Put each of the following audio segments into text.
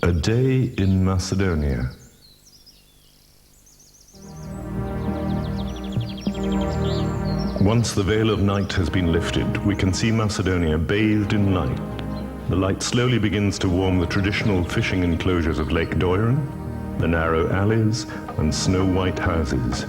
A day in Macedonia. Once the veil of night has been lifted, we can see Macedonia bathed in light. The light slowly begins to warm the traditional fishing enclosures of Lake Doiran, the narrow alleys and snow-white houses.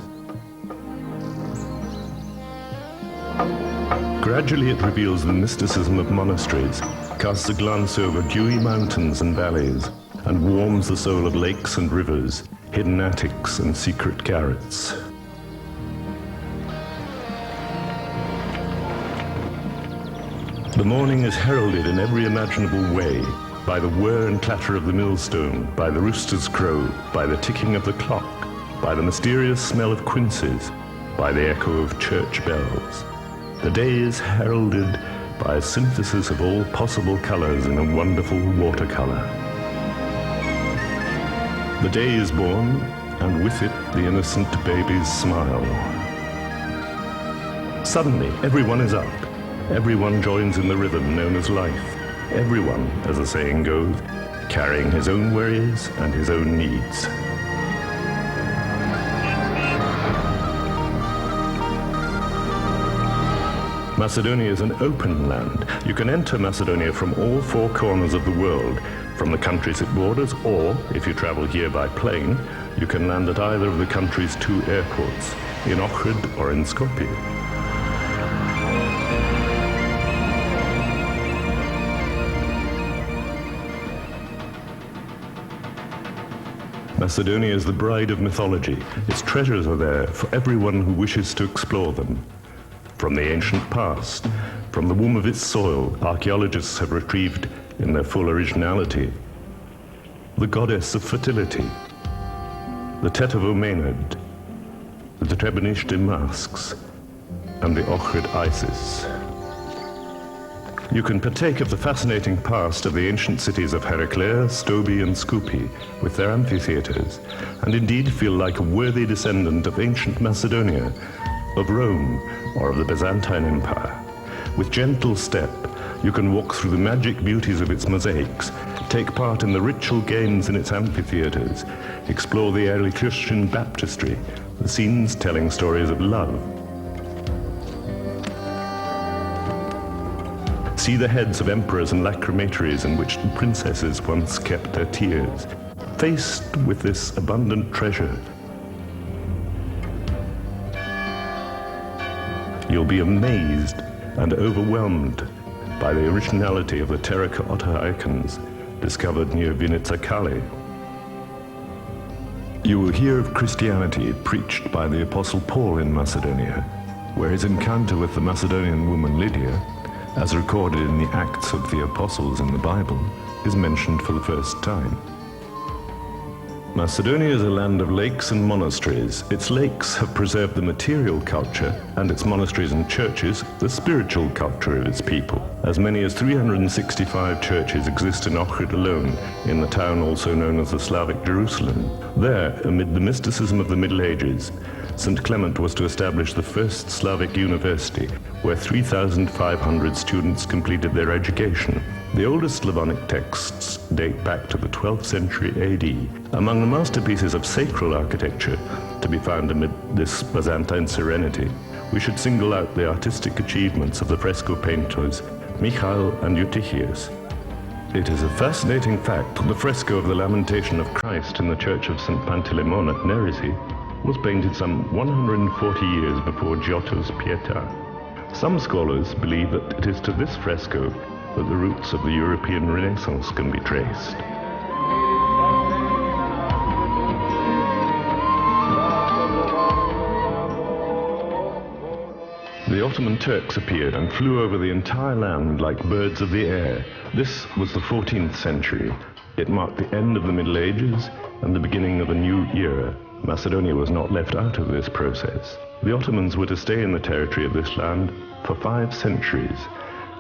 Gradually it reveals the mysticism of monasteries, casts a glance over dewy mountains and valleys, and warms the soul of lakes and rivers, hidden attics and secret garrets. The morning is heralded in every imaginable way, by the whir and clatter of the millstone, by the rooster's crow, by the ticking of the clock, by the mysterious smell of quinces, by the echo of church bells. The day is heralded by a synthesis of all possible colors in a wonderful watercolor. The day is born, and with it the innocent baby's smile. Suddenly, everyone is up. Everyone joins in the rhythm known as life. Everyone, as the saying goes, carrying his own worries and his own needs. Macedonia is an open land. You can enter Macedonia from all four corners of the world, from the countries it borders, or, if you travel here by plane, you can land at either of the country's two airports, in Ohrid or in Skopje. Macedonia is the bride of mythology. Its treasures are there for everyone who wishes to explore them. From the ancient past, from the womb of its soil, archaeologists have retrieved, in their full originality, the goddess of fertility, the Tetovomenid, the Trebinishte masks, and the Ohrid Isis. You can partake of the fascinating past of the ancient cities of Heraclea, Stobi, and Skopje, with their amphitheaters, and indeed feel like a worthy descendant of ancient Macedonia, of Rome, or of the Byzantine Empire. With gentle step, you can walk through the magic beauties of its mosaics, take part in the ritual games in its amphitheaters, explore the early Christian baptistry, the scenes telling stories of love. See the heads of emperors and lacrimatories in which the princesses once kept their tears. Faced with this abundant treasure, you'll be amazed and overwhelmed by the originality of the terracotta icons discovered near Vinica Kale. You will hear of Christianity preached by the Apostle Paul in Macedonia, where his encounter with the Macedonian woman Lydia, as recorded in the Acts of the Apostles in the Bible, is mentioned for the first time. Macedonia is a land of lakes and monasteries. Its lakes have preserved the material culture, and its monasteries and churches the spiritual culture of its people. As many as 365 churches exist in Ohrid alone, in the town also known as the Slavic Jerusalem. There, amid the mysticism of the Middle Ages, St. Clement was to establish the first Slavic university, where 3,500 students completed their education. The oldest Slavonic texts date back to the 12th century AD. Among the masterpieces of sacral architecture to be found amid this Byzantine serenity, we should single out the artistic achievements of the fresco painters Michael and Eutychius. It is a fascinating fact that the fresco of the Lamentation of Christ in the Church of St. Panteleimon at Neresi was painted some 140 years before Giotto's Pietà. Some scholars believe that it is to this fresco that the roots of the European Renaissance can be traced. The Ottoman Turks appeared and flew over the entire land like birds of the air. This was the 14th century. It marked the end of the Middle Ages and the beginning of a new era. Macedonia was not left out of this process. The Ottomans were to stay in the territory of this land for 5 centuries,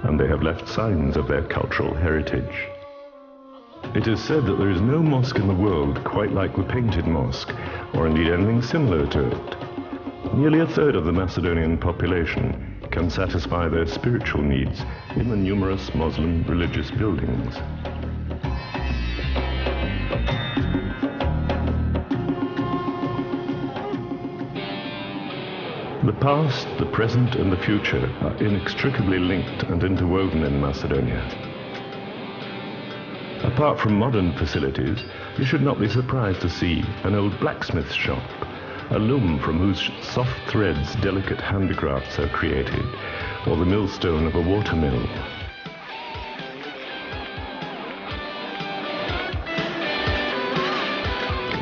and they have left signs of their cultural heritage. It is said that there is no mosque in the world quite like the Painted Mosque, or indeed anything similar to it. Nearly a third of the Macedonian population can satisfy their spiritual needs in the numerous Muslim religious buildings. The past, the present, and the future are inextricably linked and interwoven in Macedonia. Apart from modern facilities, you should not be surprised to see an old blacksmith shop, a loom from whose soft threads delicate handicrafts are created, or the millstone of a watermill.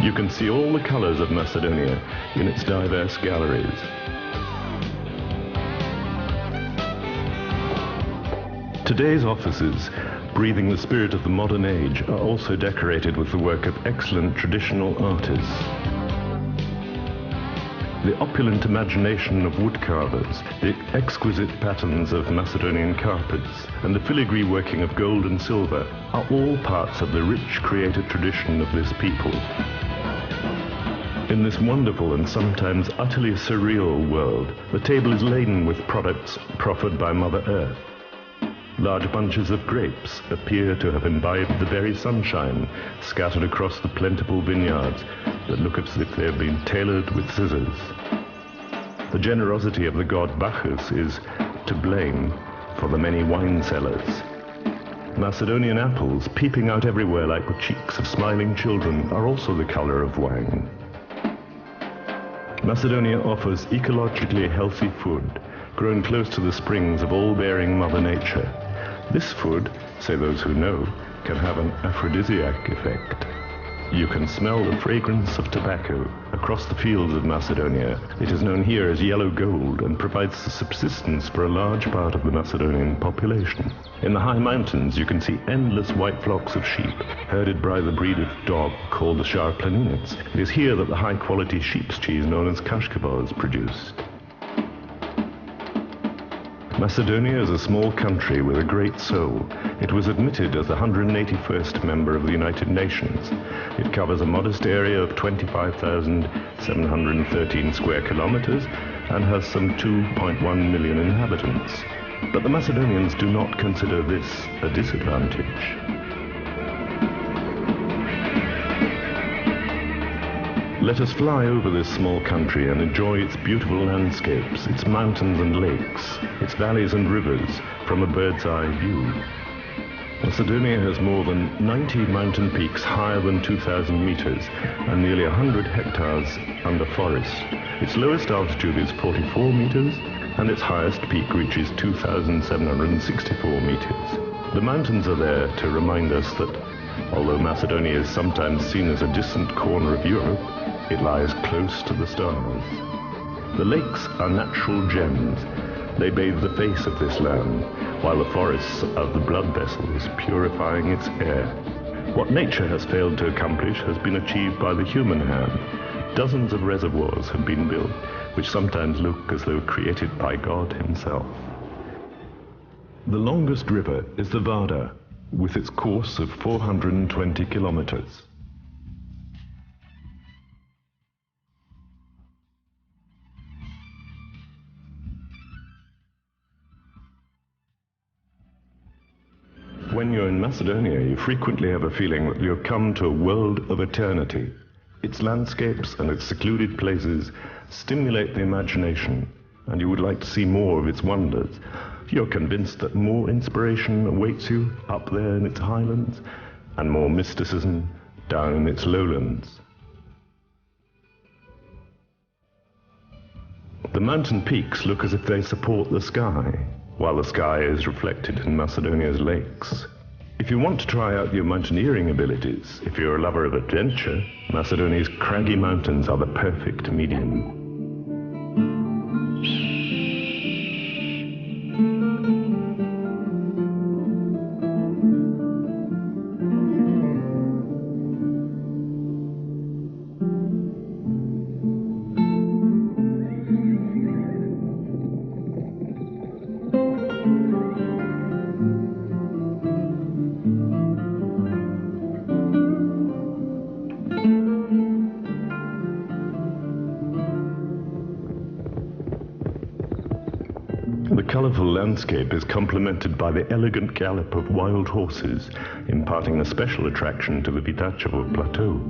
You can see all the colors of Macedonia in its diverse galleries. Today's offices, breathing the spirit of the modern age, are also decorated with the work of excellent traditional artists. The opulent imagination of woodcarvers, the exquisite patterns of Macedonian carpets, and the filigree working of gold and silver are all parts of the rich creative tradition of this people. In this wonderful and sometimes utterly surreal world, the table is laden with products proffered by Mother Earth. Large bunches of grapes appear to have imbibed the very sunshine scattered across the plentiful vineyards that look as if they have been tailored with scissors. The generosity of the god Bacchus is to blame for the many wine cellars. Macedonian apples, peeping out everywhere like the cheeks of smiling children, are also the color of wine. Macedonia offers ecologically healthy food, grown close to the springs of all-bearing Mother Nature. This food, say those who know, can have an aphrodisiac effect. You can smell the fragrance of tobacco across the fields of Macedonia. It is known here as yellow gold and provides subsistence for a large part of the Macedonian population. In the high mountains, you can see endless white flocks of sheep, herded by the breed of dog called the Sharplaninets. It is here that the high-quality sheep's cheese known as kashkava is produced. Macedonia is a small country with a great soul. It was admitted as the 181st member of the United Nations. It covers a modest area of 25,713 square kilometers and has some 2.1 million inhabitants. But the Macedonians do not consider this a disadvantage. Let us fly over this small country and enjoy its beautiful landscapes, its mountains and lakes, its valleys and rivers from a bird's eye view. Macedonia has more than 90 mountain peaks higher than 2,000 meters and nearly 100 hectares under forest. Its lowest altitude is 44 meters and its highest peak reaches 2,764 meters. The mountains are there to remind us that although Macedonia is sometimes seen as a distant corner of Europe, it lies close to the stars. The lakes are natural gems. They bathe the face of this land, while the forests are the blood vessels purifying its air. What nature has failed to accomplish has been achieved by the human hand. Dozens of reservoirs have been built, which sometimes look as though created by God himself. The longest river is the Vardar, with its course of 420 kilometers. When you're in Macedonia, you frequently have a feeling that you've come to a world of eternity. Its landscapes and its secluded places stimulate the imagination, and you would like to see more of its wonders. You're convinced that more inspiration awaits you up there in its highlands, and more mysticism down in its lowlands. The mountain peaks look as if they support the sky, while the sky is reflected in Macedonia's lakes. If you want to try out your mountaineering abilities, if you're a lover of adventure, Macedonia's craggy mountains are the perfect medium. The colourful landscape is complemented by the elegant gallop of wild horses, imparting a special attraction to the Vitacevo plateau.